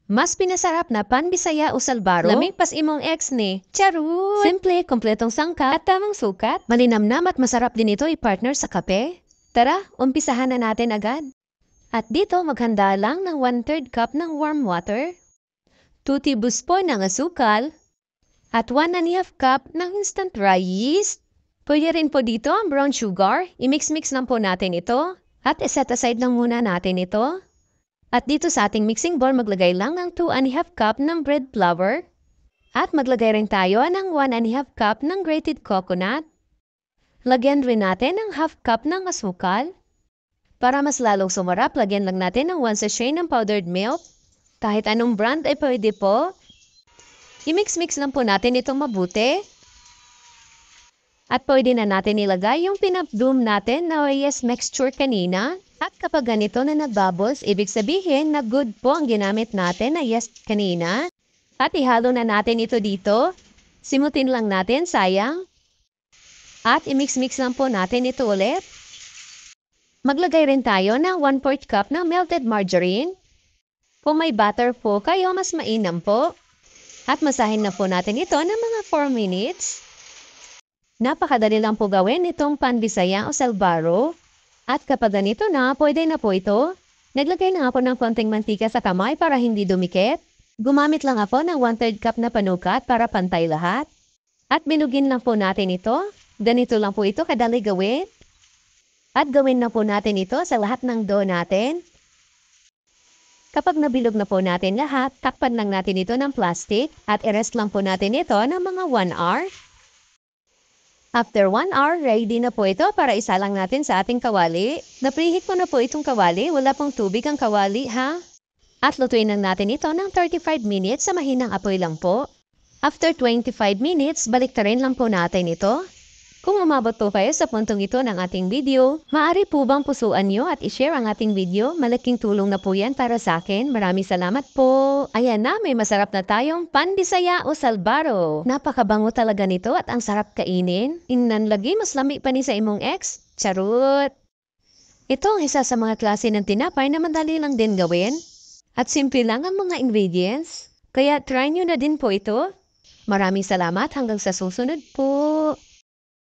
Mas pinasarap na pan-Bisaya o salbaro. Lamig pas imong ex ni. Charot! Simple, kompletong sangka at tamang sukat. Malinamnam at masarap din ito i-partner sa kape. Tara, umpisahan na natin agad. At dito maghanda lang ng 1/3 cup ng warm water, 2 tablespoon ng asukal, at 1½ cup ng instant rice. Pwede rin po dito ang brown sugar. I-mix-mix lang po natin ito. At iset aside lang muna natin ito. At dito sa ating mixing bowl, maglagay lang ng 2½ cup ng bread flour. At maglagay rin tayo ng 1½ cup ng grated coconut. Lagyan rin natin ng ½ cup ng asukal. Para mas lalong sumarap, lagyan lang natin ng 1 sachet ng powdered milk. Kahit anong brand ay pwede po. I-mix-mix lang po natin itong mabuti. At pwede na natin ilagay yung pinap-bloom natin na yes mixture kanina. At kapag ganito na nagbubbles, ibig sabihin na good po ang ginamit natin na yes kanina. At ihalo na natin ito dito. Simutin lang natin, sayang. At i-mix-mix lang po natin ito ulit. Maglagay rin tayo ng 1/4 cup ng melted margarine. Kung may butter po kayo, mas mainam po. At masahin na po natin ito ng mga 4 minutes. Napakadali lang po gawin itong pan-Bisaya o salbaro. At kapag ganito na, pwede na po ito. Naglagay na ako ng konting mantika sa kamay para hindi dumikit. Gumamit lang ako ng 1/3 cup na panukat para pantay lahat. At binugin lang po natin ito. Ganito lang po ito kadali gawin. At gawin na po natin ito sa lahat ng dough natin. Kapag nabilog na po natin lahat, takpan lang natin ito ng plastic at i-rest lang po natin ito ng mga 1 hour. After 1 hour, ready na po ito para isa lang natin sa ating kawali. Napreheat ko na po itong kawali, wala pong tubig ang kawali ha. At lutuin lang natin ito ng 35 minutes sa mahinang apoy lang po. After 25 minutes, baliktarin lang po natin ito. Kung umabot po kayo sa puntong ito ng ating video, maaari po bang pusuan nyo at i-share ang ating video? Malaking tulong na po yan para sa akin. Maraming salamat po. Ayan na, may masarap na tayong pan-Bisaya o salbaro. Napakabango talaga nito at ang sarap kainin. Inanlagi, mas lami pa ni sa imong ex. Charot! Ito ang isa sa mga klase ng tinapay na madali lang din gawin. At simple lang ang mga ingredients. Kaya try nyo na din po ito. Maraming salamat hanggang sa susunod po.